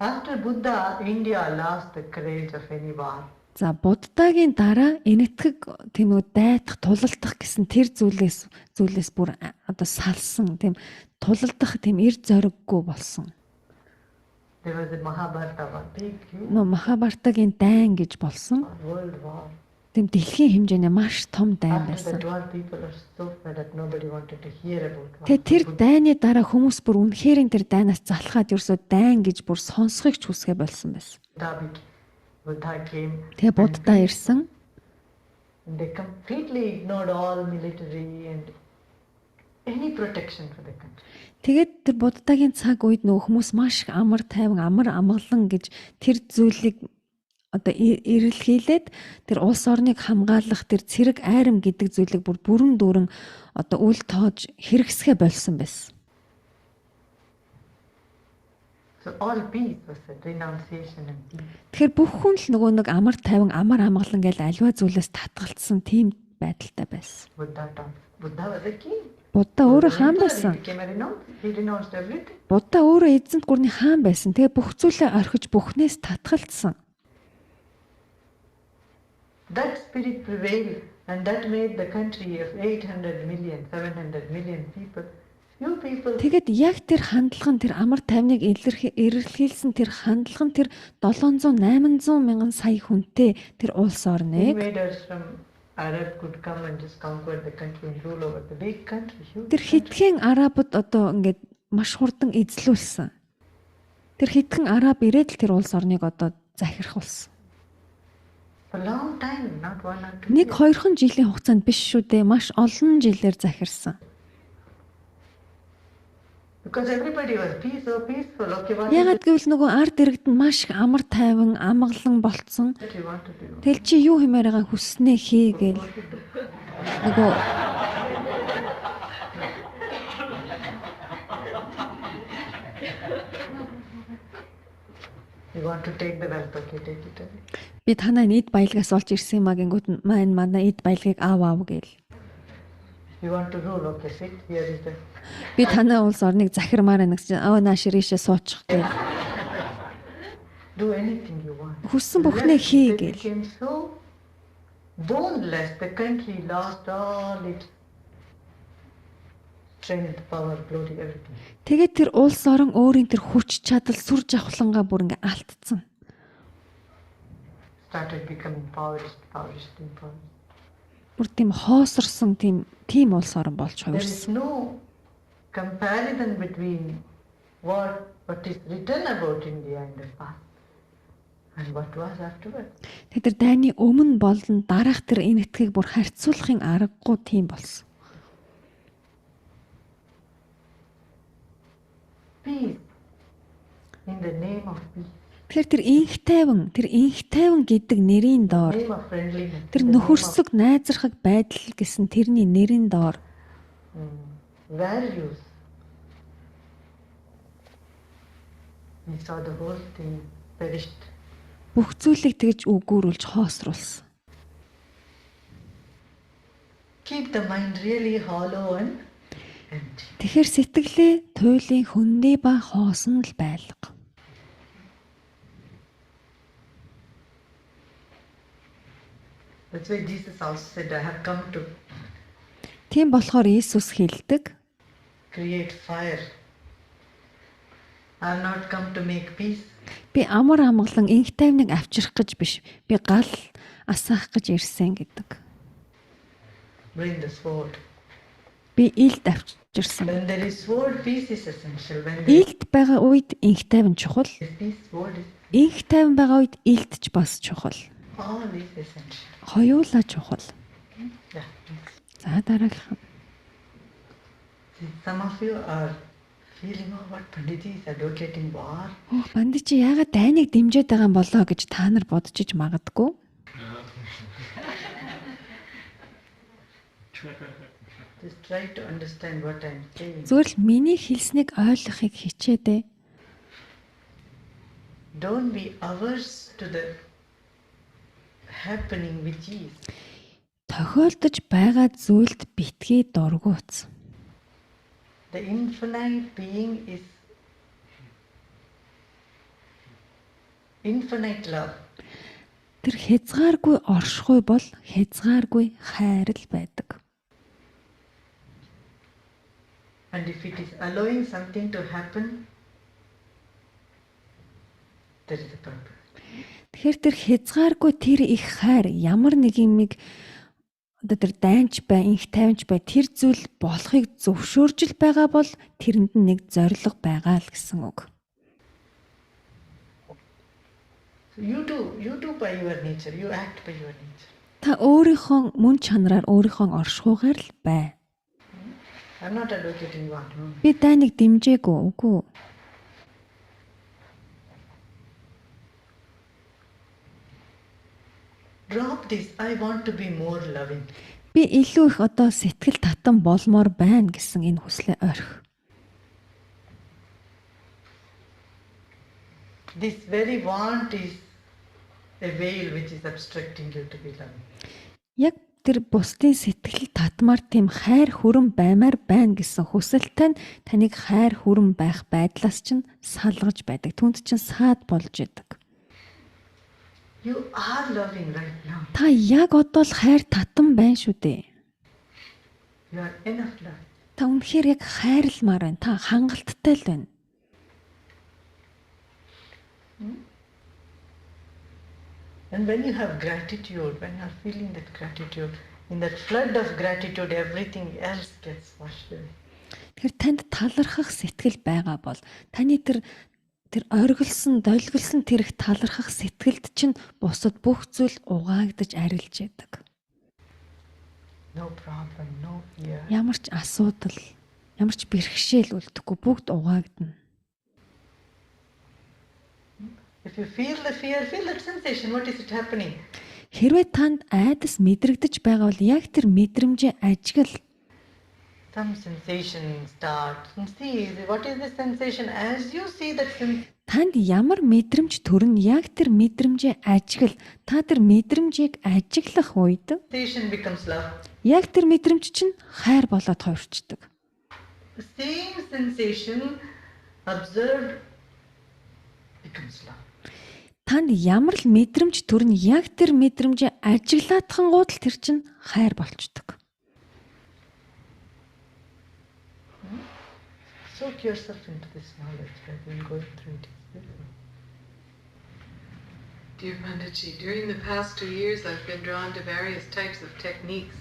After Buddha, India lost the courage of any war. За Буддагийн дараа энэтхэг тийм үү дайдах, тулалдах гэсэн тэр зүйлээс бүр одоо салсан тийм тулалдах тийм эр зориггүй болсон. There was a Mahabharata war, big, huge Махабартагийн дайн гэж болсон. world war. Тийм дэлхийн хэмжээний маш том дайн After байсан. that war, people are so fed up. Nobody wanted to hear about war. Тэгээ тэр дайны дараа хүмүүс бүр үнэхээр тэр дайнаас залхаад ерөөсөө дайн гэж бүр сонсхийг ч хүсгээ болсон байсан. Buddha came. Тэгээ Будда ирсэн. And they completely ignored all military and any protection for the country. Тэгээд тэр Буддагийн цаг үед нөх хүмүүс маш их амар тайван, амар амгалан гэж тэр зүйлийг одоо эрэлхийлээд тэр улс орныг хамгаалах тэр цэрэг айрам гэдэг зүйлийг бүрэн дүүрэн одоо үл тоож хэрэгсгэ болсон байсан. So all peace was a renunciation and peace. Тэгэхээр бүх хүн л нөгөө нэг амар тайван, амар амгалан гэж аливаа зүйлээс татгалцсан тийм байдалтай байсан. Buddha was a king. Будда өөрөө хаан байсан. He renounced everything. Будда өөрөө эзэнт гүрний хаан байсан. Тэгээ бүх зүйлээ орхиж бүхнээс татгалцсан. That spirit prevailed and that made the country of 800 million, 700 million people. Few people. Тэгээд яг тэр хандлага нь тэр амар тайвныг эрэлхийлсэн тэр хандлага нь тэр 700-800 мянган сая хүнтэй тэр улс орныг Invaders from Arab could come and just conquer the country and rule over the big country. тэр хитгэн арабууд одоо ингээд маш хурдан эзлүүлсэн. Тэр хитгэн араб ирээд л тэр улс орныг одоо захирахулсан. For a long time, not 1 or 2 Нэг years. хоёрхан жилийн хугацаанд биш шүү дээ. Маш олон жилээр захирсан. Because everybody was so peaceful. Okay, what Ягаад гэвэл нөгөө ард иргэд нь маш их амар тайван, амгалан болцсон. that you want to do? Тэл чи юу хэмээр байгаа хүснээ хий гээл. Нөгөө You want to take the wealth, okay, take it away. би танаа эд баялгаас олж ирсэн юм а гингүүд манай эд баялагийг аав гээл. You want to rule, okay, sit, here is the... Би танаа улс орныг захирмаар байна гэсэн. Нааш ирээшээ суучих гээл. Do anything you want. Хүссэн бүхнээ хий They гээл. became so boneless, the country lost all its strength, power, glory, everything. Тэгээд тэр улс орон өөрийн тэр хүч чадал сүр жавхлангаа бүр ингээ алдсан. Started becoming impoverished. Бүр тийм хоосорсон тийм улс орон болж There is хувирсан. no comparison between what is written about India in the past and what was afterwards. Тэгээд тэр дайны өмнө болон дараах тэр энэ этгийг бүр харьцуулахын аргагүй тийм болсон. Peace in the name of peace, Тэгэхээр тэр инх тайван гэдэг нэрийн доор name of friendliness, тэр in the name of нөхөрсөг найзрахаг байдал гэсэн тэрний нэрийн доор values. We saw the whole thing perished. бүх зүйлийг тэгж үгүүрүүлж хоосруулсан. Keep the mind really hollow and empty. Тэгэхээр сэтгэлээ туйлын хөндий ба хоосон л байлга. That's why Jesus also said, I have come to Тийм болохоор Иесус хэлдэг, create fire. I have not come to make peace. би амар амгалан инх тайвныг авчрах гэж биш, би гал асаах гэж ирсэн гэдэг. Bring the sword. Би илд авчирсан. When there is sword, peace is essential. When there Илд байгаа үед инх тайван чухал, is peace, sword is инх тайван байгаа үед илд ч бас чухал. all is essential. Хоёулаа чухал. Yeah. За дараагийнх. See, some of you are feeling, oh, what Panditi is advocating war. Бандич чи яагаад дайныг дэмжиж байгаа юм болоо гэж та нар бодож иж магадгүй. Just try to understand what I'm saying. Зүгээр л миний хэлснийг ойлгохыг хичээдээ. Don't be averse to the happening which is. Тохиолдож байгаа зүйлд битгий дургуутс. The infinite being is infinite love. Тэр хязгааргүй оршихуй бол хязгааргүй хайр л байдаг. And if it is allowing something to happen, there is a purpose. Тэгэхээр тэр хязгааргүй тэр их хайр ямар нэг юмыг одоо тэр дайнч бай, инх тавьж бай тэр зүйл болохыг зөвшөөрж л байгаа бол тэрэнд нь нэг зориг байгаа л гэсэн үг. So you do by your nature, you act by your nature. Та өөрийнхөө мөн чанараар өөрийнхөө оршихуйгаар л бай. I'm not advocating you. Би дайныг дэмжээгүй үгүй. Drop this. I want to be more loving. Би илүү их одоо сэтгэл татан болмоор байна гэсэн энэ хүслээ орхи. This very want is a veil which is obstructing you to be loving. Яг тэр бусдын сэтгэл татмаар тийм хайр хүрэн баймаар байна гэсэн хүсэлтэй нь таныг хайр хүрэн байх байдлаас чинь салгаж байдаг. Түнд чинь саад болж идэг. You are loving right now. Та яг одоо л хайр татан байна шүү дээ. You are enough love. Та үнэхээр яг хайрламаар байна. Та хангалттай л байна. And when you have gratitude, when you are feeling that gratitude, in that flood of gratitude, everything else gets washed away. Тэгэхээр танд талархах сэтгэл байгаа бол таны тэр оргилсон, долгилсон тэр их талархах сэтгэлд чинь бусад бүх зүйл угаагдаж арилж яадаг. No problem, no fear. Ямар ч асуудал, ямар ч бэрхшээл үлдэхгүй бүгд угаагдана. If you feel the fear, feel that sensation. What is it happening? Хэрвээ танд айдас мэдрэгдэж байгаа бол яг тэр мэдрэмжээ ажигл. Some sensation starts. And see, what is the sensation? As you see that Танд ямар мэдрэмж төрн яг тэр мэдрэмжээ ажигл. Та тэр мэдрэмжийг ажиглах үед sensation becomes love. яг тэр мэдрэмж чинь хайр болоод хувирчдаг. The same sensation observed becomes love. Танд ямар л мэдрэмж төрн яг тэр мэдрэмжээ ажиглаадхангууд л тэр чинь хайр болчдөг. Soak yourself into this knowledge that we're going through it. Dear Mandaji, during the past 2 years I've been drawn to various types of techniques.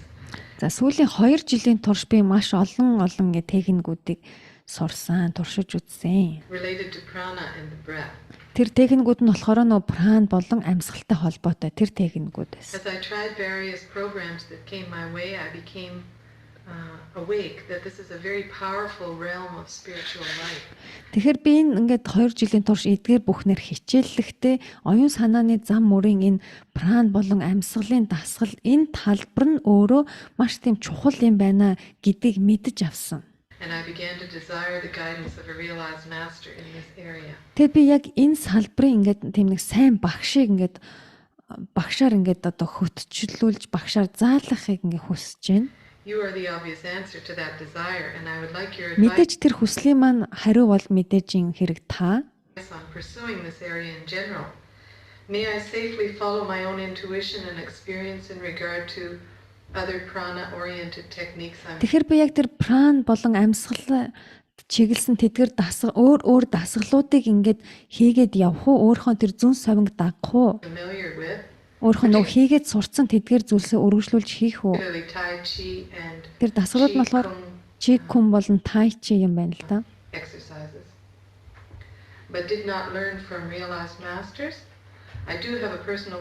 За сүүлийн 2 жилийн турш би маш олон техникүүдийг сурсан, туршиж үзсэн. Related to prana and the breath. Тэр техникүүд нь болохоор нөө пран болон амьсгалтай холбоотой тэр техникүүд байсан. As I tried various programs that came my way, I became awake that this is a very powerful realm of spiritual life. Тэгэхээр би ингээд 2 жилийн турш эдгээр бүхнэр хичээллэхдээ оюун санааны зам мөрийн энэ пран болон амьсгалын дасгал энэ талбар нь өөрөө маш тийм чухал юм байна гэдгийг мэдэж авсан. And I began to desire the guidance of a realized master in this area. Тэгээд би яг энэ салбарын ингээд тийм нэг сайн багшийг ингээд багшаар ингээд одоо хөтчлүүлж багшаар заалгахыг ингээд хүсэж байна. You are the obvious answer to that desire and I would like your Мэдээж тэр хүслийн маань хариу бол мэдээж ин хэрэг та. on pursuing this area in general. May I safely follow my own intuition and experience in regard to other prana oriented techniques. Тэгэхээр би яг тэр пран болон амьсгал чиглэсэн тэдгэр өөр дасгалуудыг ингээд хийгээд явах уу өөрийнхөө тэр зүн совинг дагах уу Familiar with өөрийнхөө нөө хийгээд сурцсан тэдгэр зүйлсээ өргөжлүүлж хийх үү particularly Tai Chi and тэр дасгалууд нь болохоор чи кун болон тай чи юм байна л да. exercises, but did not learn from realized masters. I do have a personal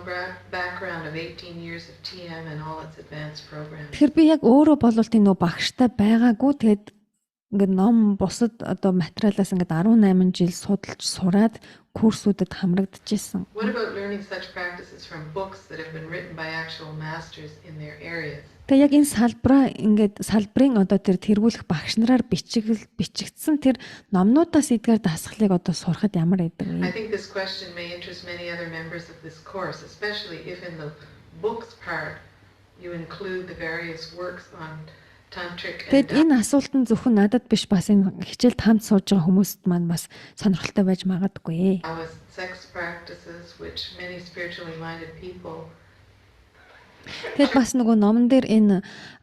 background of 18 years of TM and all its advanced programs. Тэгэхээр би яг өөрөө болвол тийм нөө багштай байгаагүй тэгээд ингээд ном бусад одоо материалаас ингээд 18 жил судалж сураад курсүүдэд хамрагдчихсан. What about learning such practices from books that have been written by actual masters in their areas? Тэгээ яг энэ салбарын одоо тэр тэргүүлэх багш нараар бичигдсэн тэр номнуудаас эдгээр дасгалыг одоо сурахад ямар байдаг вэ? I think this question may interest many other members of this course, especially if in the books part you include the various works on tantric Тэгэд and энэ асуулт нь зөвхөн надад биш бас энэ хичээлд хамт сууж байгаа хүмүүст маань бас сонирхолтой байж магадгүй. Taoist sex practices, which many spiritually minded people Тэгэд бас нөгөө номон дээр энэ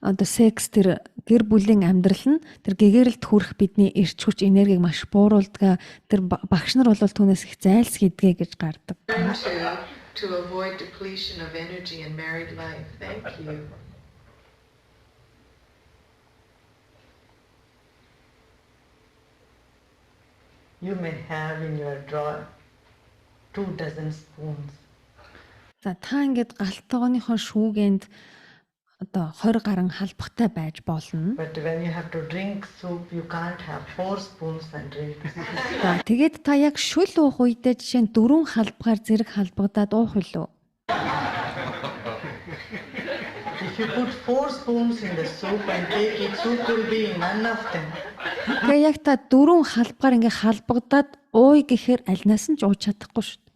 одоо секс тэр гэр бүлийн амьдрал нь тэр гэгэрэлд хүрэх бидний эрч хүч энергийг маш бууруулдаг. Тэр багш нар бол түүнээс их зайлс хийдгээ гэж гардаг. learn to avoid depletion of energy in married life. Thank you. You may have in your drawer 24 spoons. За та ингээд галтгооныхоо шүүгэнд одоо 20 гаруй халбахтай байж болно. But when you have to drink soup, you can't have 4 spoons and drink. За тэгээд та яг шүл уух үедээ жишээ нь 4 халбгаар зэрэг халбагдаад уух үлээ. If you put 4 spoons in the soup and take it, soup will be in none of them. Тэгээ яг та 4 халбгаар ингээ халбагдаад ууй гэхээр альнаас нь ч ууж чадахгүй шүү дээ.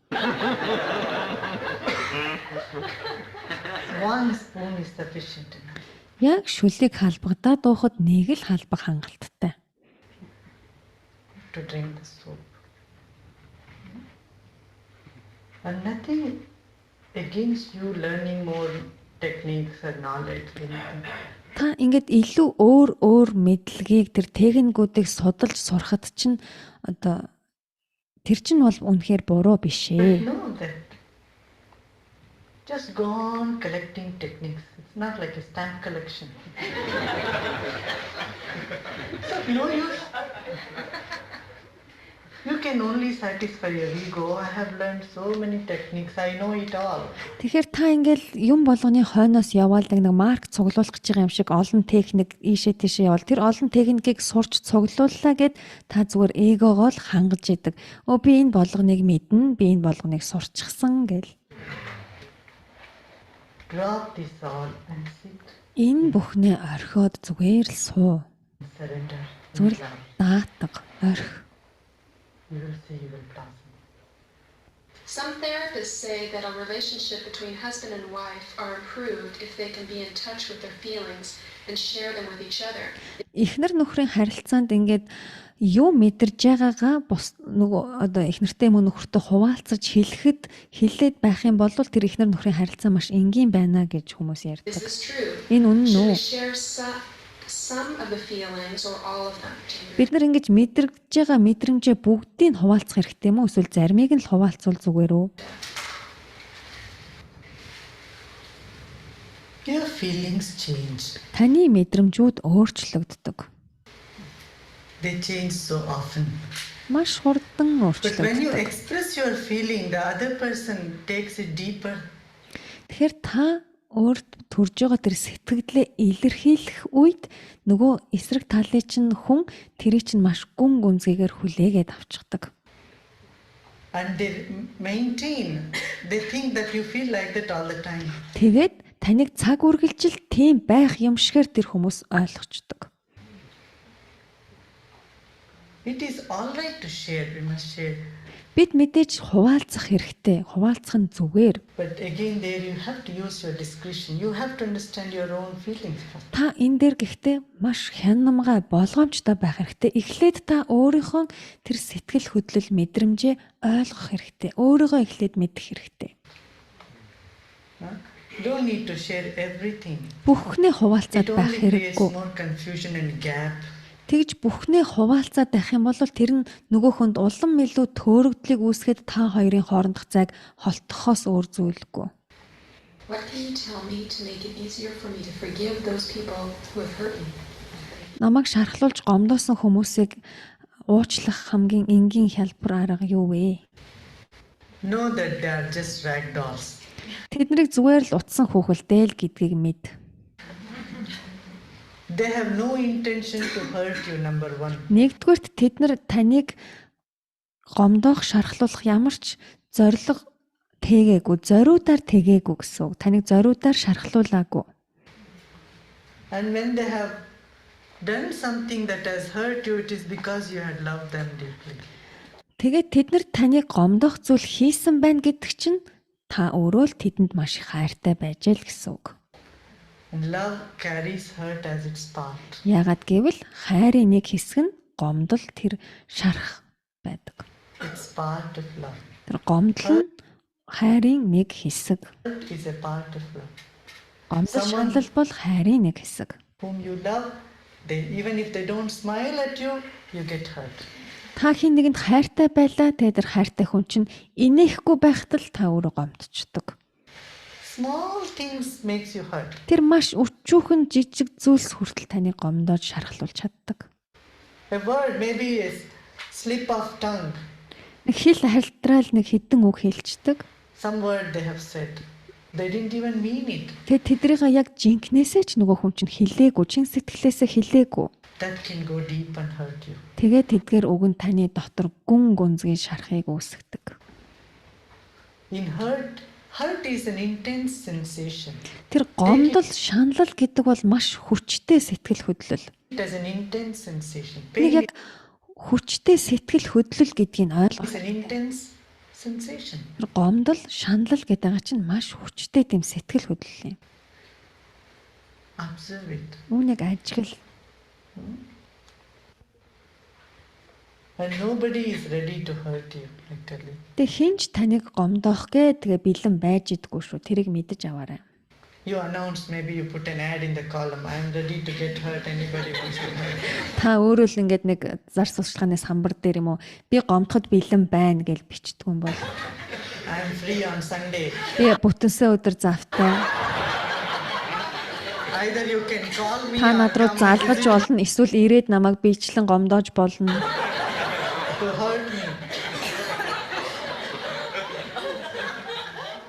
1 spoon is sufficient enough. Яг шүлийг халбагдаад уухад нэг л халбах хангалттай. To drink the soup. And nothing against you learning more techniques or knowledge. Anything. Та ингээд илүү өөр мэдлэгийг тэр техникүүдийг судалж сурахад чинь одоо тэр чинь бол үнэхээр буруу биш ээ. Know that. Just go on collecting techniques. It's not like a stamp collection. It's of no use. You can only satisfy your ego. I have learned so many techniques. I know it all. Тэгэхээр та ингээл юм болгоны хойноос яваал нэг марк цуглуулах гэж байгаа юм шиг олон техник ийшээ тийшээ явал тэр олон техникийг сурч цуглууллаа гэд та зүгээр эгогоо л хангаж идэг. Би энэ болгоныг мэднэ, би энэ болгоныг сурчсан гэл. Drop this all and sit Энэ бүхнээ орхиод зүгээр л суу. and surrender. Зүгээр л даатаг, орхи. You will see you will blossom. Some therapists say that a relationship between husband and wife are improved if they can be in touch with their feelings and share them with each other. Эхнэр нөхрийн харилцаанд ингээд юу мэдэрж байгаагаа бус нөгөө одоо эхнэртэй мөн нөхөртөө хуваалцаж хэлээд байх юм бол тэр эхнэр нөхрийн харилцаа маш энгийн байна гэж хүмүүс This ярьдаг. is true. Энэ үнэн Should үү? we share some of the feelings or all of them? Бид нар ингэж мэдэрж байгаа мэдрэмжээ бүгдийг нь хуваалцах хэрэгтэй мүү? Эсвэл заримыг нь л хуваалцвал зүгээр үү? Your feelings change. Таны мэдрэмжүүд өөрчлөгддөг. They change so often. Маш хурдан But when you өөрчлөгддөг. express your feeling, the other person takes it deeper. Тэгэхээр та өөрт төрж байгаа тэр сэтгэлдээ илэрхийлэх үед нөгөө эсрэг талын чинь хүн тэрийг чинь маш гүн гүнзгийгээр хүлээгээд авчихдаг. And they maintain. They think that you feel like that all the time. Тэгээд таныг цаг үргэлжил тийм байх юм шигээр тэр хүмүүс ойлгочдөг. It is all right to share. We must share. Бид мэдээж хуваалцах хэрэгтэй. Хуваалцах нь зүгээр. But again, there you have to use your discretion. You have to understand your own feelings first. Та энэ дээр гэхдээ маш хянамгай болгоомжтой байх хэрэгтэй. Эхлээд та өөрийнхөө тэр сэтгэл хөдлөл мэдрэмжээ ойлгох хэрэгтэй. Өөрийгөө эхлээд мэдэх хэрэгтэй. Huh? You don't need to share everything. Бүхнээ хуваалцаад It байх only creates хэрэггүй. more confusion and gap. Тэгж бүхнээ хуваалцаад байх юм бол тэр нь нөгөөхөнд улам илүү төөрөгдлийг үүсгэхэд та хоёрын хоорондох зайг холтохоос өөр зүйлгүй. What can you tell me to make it easier for me to forgive those people who have hurt me? Намайг шархлуулж гомдоосон хүмүүсийг уучлах хамгийн энгийн хялбар арга юу вэ? Know that they are just rag dolls. Тэднийг зүгээр л утсан хүүхэлдэй л гэдгийг мэд. They have no intention to hurt you, number one. Нэгдүгürt тэд нар таныг гомдоох, шархлуулах ямар ч зориг тэгээгүй, зориудаар тэгээгүй гэсэн үг. Таныг зориудаар шархлуулаагүй. And when they have done something that has hurt you, it is because you had loved them deeply. Тэгээд тэд нар таныг гомдоох зүйл хийсэн байна гэдэг чинь та өөрөө л тэдэнд маш их хайртай байж л гэсэн үг. And love carries hurt as its part. Яагаад гэвэл хайрын нэг хэсэг нь гомдол тэр шарах байдаг. It's part of love. Тэр гомдол нь хайрын нэг хэсэг. Hurt is a part of love. Гомдол шаналл бол хайрын нэг хэсэг. Whom you love, even if they don't smile at you, you get hurt. Та хин нэгэнд хайртай байлаа, тэр хайртай хүн чинь инехгүй байхад л та өөрөө гомдчихдог. Small things makes you hurt. Тэр маш өчүүхэн жижиг зүйлс хүртэл таныг гомдоод шархлуулж чаддаг. A word, maybe a slip of tongue. Нэг хэл хальтраал нэг хідэн үг хэлцдэг. Some word they have said. They didn't even mean it. Тэгээд тэдрийг яг жинкнээсээ ч нөгөө хүн чинь хэлээгүй, чин сэтгэлээсээ хэлээгүй. That can go deep and hurt you. Тэгээд тэдгээр үг нь таны дотор гүн гүнзгий шарахыг үүсгдэг. In hurt is an intense sensation. Тэр гомдол, шаналл гэдэг бол маш хүчтэй сэтгэл хөдлөл. It has an intense sensation. Нэг яг хүчтэй сэтгэл хөдлөл гэдгийг ойлгох. It's an intense sensation. Тэр гомдол, шаналл гэдэг чинь маш хүчтэй тийм сэтгэл хөдлөл юм. Observe it. Үүнийг ажиглал. And nobody is ready to hurt you, actually. Тэг хинч таныг гомдоох тэгээ бэлэн байж идэггүй шүү. Тэрийг мэдэж аваарай. You announce, maybe you put an ad in the column. I am ready to get hurt. Anybody wants to hurt. Та өөрөө л ингээд нэг зар сурталчилгааны самбар дээр юм уу? Би гомдоход бэлэн байна гэж бичдэг юм бол. I am free on Sunday. Би бүтэнсээ өдөр завтай. Either you can call me Та or над руу come залгаж болно, эсвэл ирээд намайг биечлэн гомдоож болно. to hurt me.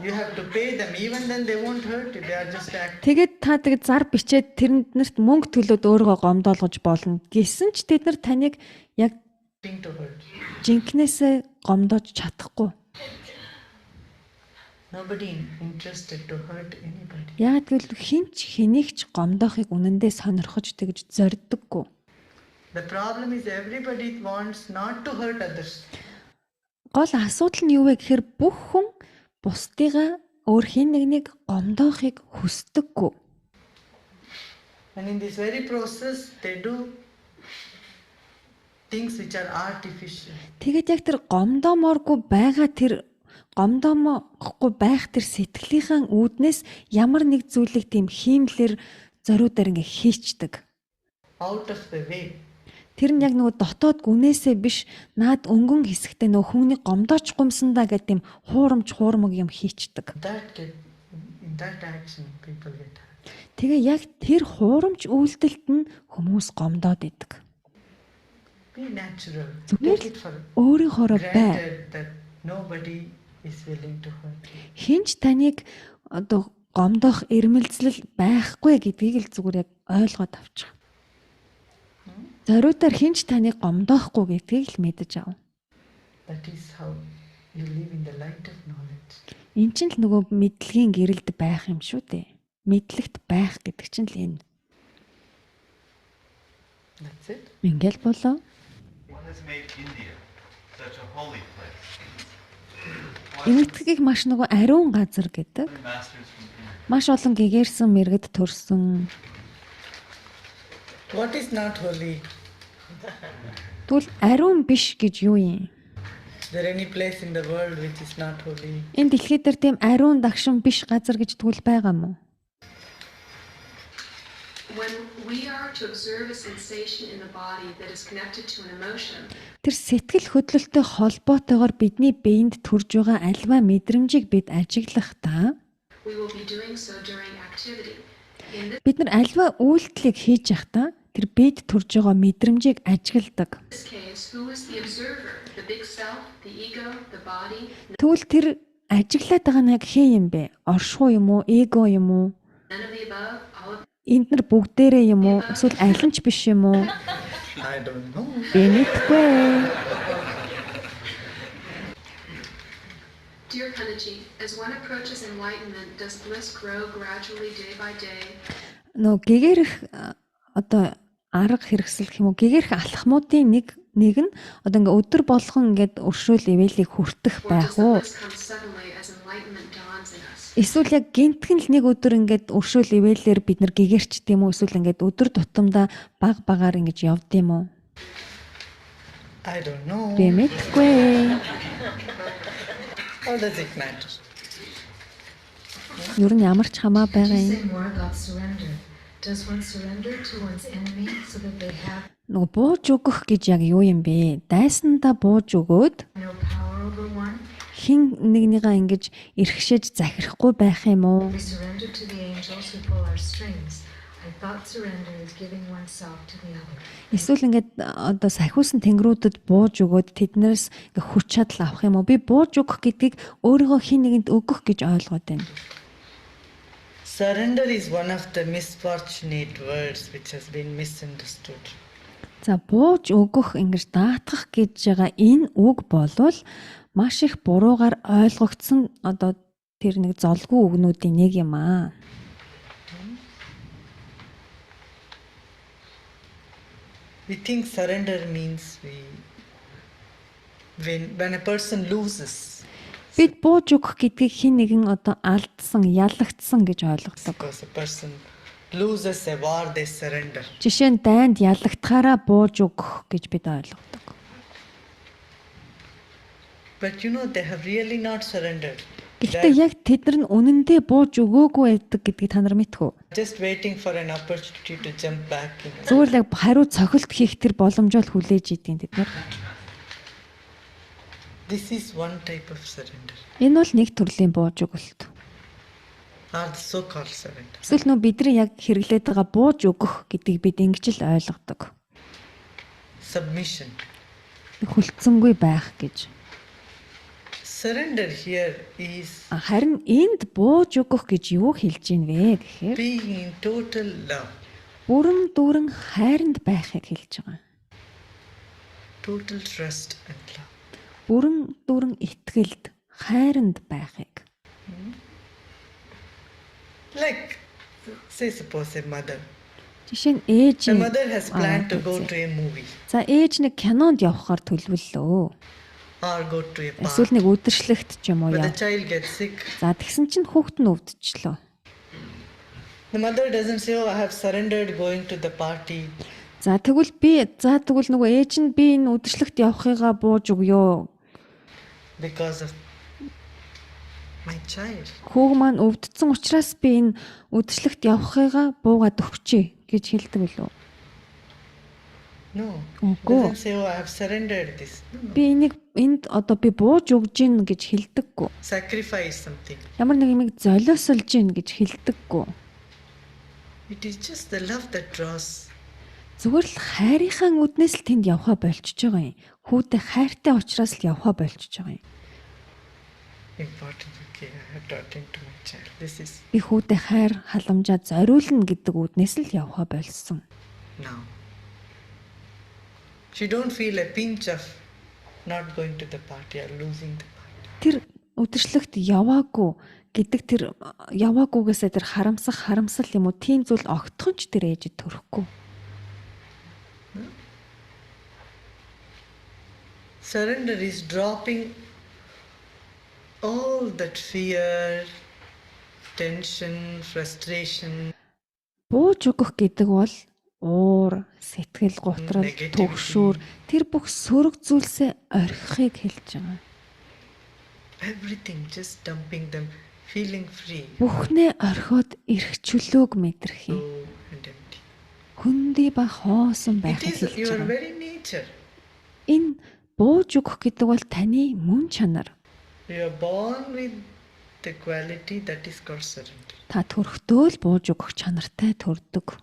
You have to pay them. Even then they won't hurt you. They are just acting. Тэгээд та тэгээд зар бичээд тэрэнд мөнгө төлөөд өөрийгөө гомдоолгож болно. Гэсэн ч тэд нар таныг яг To hurt you. жинкнээсээ гомдоож чадахгүй. Nobody interested to hurt anybody. Яг гэвэл хинч хэнийгч гомдоохыг үнэндээ сонирхож тэгж зорддоггүй. The problem is everybody wants not to hurt others. Гол асуудал нь юу вэ гэхээр бүх хүн бусдыгаа өөр хин нэгнийг гомдоохыг хүсдэггүй. And in this very process, they do things which are artificial. Тэгээд яг тэр гомдоомооргүй байгаа тэр гомдоомохгүй байх тэр сэтгэлийнхэн үүднээс ямар нэг зүйлийг тийм хиймлэр зориудаар ингээ хийчдэг. Out of the way. Тэр нь яг нөгөө дотоод гүнээсээ биш наад өнгөн хэсэгтээ нөгөө хүний гомдооч гумсандаа гэдэг тийм хуурмаг юм хийчдэг. In that action, people get hurt. Тэгээ яг тэр хуурамч үйлдэлт нь хүмүүс гомдоод идэг. Be natural. Зүгээр Take it for өөрийнхөө бай. granted that nobody is willing to hurt you. Хинч таныг одоо гомдоох эрмэлзэл байхгүй гэдгийг л зүгээр яг ойлгоод авчих. Зориудаар хинч таныг гомдоохгүй гэдгийг л мэдэж ав. That is how you live in the light of knowledge. Энд чинь л нөгөө мэдлэгийн гэрэлд байх юм шүү дээ. Мэдлэгт байх гэдэг чинь л энэ. That's it. Ингээл болоо. What has made India such a holy place? Энэтхгийг маш нөгөө ариун газар гэдэг. Masters from India. Маш олон гэгэрсэн мэрэгд төрсөн. What is not holy? Тэгвэл ариун биш гэж юу юм? Is there any place in the world which is not holy? Энэ дэлхий дээр тийм ариун дагшин биш газар гэж тэгвэл байгаа мó? When we are to observe a sensation in the body that is connected to an emotion, Тэр сэтгэл хөдлөлтөй холбоотойгоор бидний биед төрж байгаа альва мэдрэмжийг бид ажиглахдаа we will be doing so during activity. In бид нар альва үйлдэлийг хийж явахдаа тэр биед төрж байгаа мэдрэмжийг ажигладаг. this case, who is the observer? The big self, the ego, the body? Тэгвэл тэр ажиглаад байгаа нь яг хээ юм бэ? Оршихуй юм уу? Эго юм уу? None of the above, all of Энд нар бүгдээрээ юм уу? Эсвэл аль нь ч биш юм уу? I don't know. Би мэдгүй. Dear Kanaji, as one approaches enlightenment, does bliss grow gradually day by day? Нөө гэгэрх одоо арга хэрэгсэл гэх юм уу? Гэгэрх алхмуудын нэг нэг нь одоо ингээ өдөр болгон ингээд өршөөл ивэлийг хүртэх Or байх does the уу? bliss come suddenly as enlightenment dawns in us? Эсвэл яг гинтхэн л нэг өдөр ингээд өршөөл ивэлээр бид нар гэгэрчт юм уу? Эсвэл ингээд өдөр тутамдаа баг багаар ингэж явд юм уу? I don't know. Би мэдгүй. How does it matter? Ер нь ямар ч хамаа Could байгаа you юм. say more about surrender? Does one surrender to one's enemy so that they have Нөгөө бууж өгөх гэж яг юу юм бэ? Дайсандаа бууж өгөөд no power over one? хин нэгнийгаа ингэж эрхшээж захирахгүй байх юм уу? We surrender to the angels who pull our strings. I thought surrender is giving oneself to the other. Эсвэл ингээд одоо сахиусан тэнгэрүүдэд бууж өгөөд тэднээс ингээ хүч чадал авах юм уу? Би бууж өгөх гэдгийг өөрийгөө хин нэгэнд өгөх гэж ойлгоод байна. Surrender is one of the misfortunate words which has been misunderstood. За бууж өгөх ингэж даатгах гэж байгаа энэ үг болвол маш их буруугаар ойлгогдсон одоо тэр нэг золгүй үгнүүдийн нэг юм аа. We think surrender means when a person loses, Бид бууж өгөх гэдгийг хин нэгэн одоо алдсан, ялагдсан гэж ойлгодог. because a person loses a war, they surrender. Жишээ нь дайнд ялагдахаараа бууж өгөх гэж бид ойлгодог. But they have really not surrendered. Гэхдээ яг тэд нар нь үнэндээ бууж өгөөгүй байдаг гэдгийг та нар мэдэх үү? Just waiting for an opportunity to jump back in. Зүгээр л яг хариу цохилт хийх тэр боломжоо л хүлээж идэв тэд нар. This is one type of surrender, Энэ бол нэг төрлийн бууж өгөлт. or the so-called surrender. Эсвэл нөө бидний яг хэрэглээд байгаа бууж өгөх гэдгийг бид ингэж л ойлгодог. Submission. Хүлцэнгүй байх гэж. Surrender here is Харин энд бууж өгөх гэж юу хэлж ийн вэ гэхээр being in total love, бүрэн дүүрэн хайранд байхыг хэлж байгаа. total trust and love. Бүрэн дүүрэн итгэлд хайранд байхыг. Like, say suppose a mother. Жишээ нь ээж A нь mother has planned to go Аа, to a movie За ээж нэг кинонд явахаар төлөвлөлөө. or go to a Эсвэл park, нэг үдшилтэд ч юм уу but яа. the child gets sick. За тэгсэн чинь хүүхэд нь өвдчихлөө. The mother doesn't say, "Oh, I have surrendered going to the party." За тэгвэл нөгөө ээж нь би энэ үдшилтэд явахыгаа бууж өгөө. Because of my child. Хүүг маань өвдсөн учраас би энэ үдшилтэд явахыгаа буугаад өгчээ гэж хэлдэг билүү? No. Үгүй. Doesn't say, "Oh, I have surrendered this." No. Би энд одоо би бууж өгж гин гэж хэлдэггүй. Sacrifice something. Ямар нэг юм золиосолж гин гэж хэлдэггүй. It is just the love that draws. Зүгээр л хайрынхаа үднээс л тэнд явхаа болчихж байгаа юм. Хүүтэй хайртай учраас л явхаа болчихж байгаа юм. Important. Okay, I have to attend to my child. This is Би хүүтэй хайр халамжаа зориулна гэдэг үднээс л явхаа болсон. now. She don't feel a pinch of not going to the party or losing the party. Тэр үдшилтэд яваагүй гэдэг тэр яваагүйгээсээ тэр харамсал юм уу тийм зүйл огтхон ч тэр ээжэд төрөхгүй. Surrender is dropping all that fear, tension, frustration, Бууж өгөх гэдэг бол уур, сэтгэл готрол, Negativity. төгшүүр тэр бүх сөрөг зүйлсээ орхихыг хэлж байгаа. everything, just dumping them, feeling free, Бүхнээ орхиод эрх чөлөөг мэдэрхий. low and empty. Хүндий ба хоосон It байхыг is хэлж your байгаа. very nature. Энэ бууж өгөх гэдэг бол таны мөн чанар. You are born with the quality that is called surrender. Та төрөхдөө л бууж өгөх чанартай төрдөг.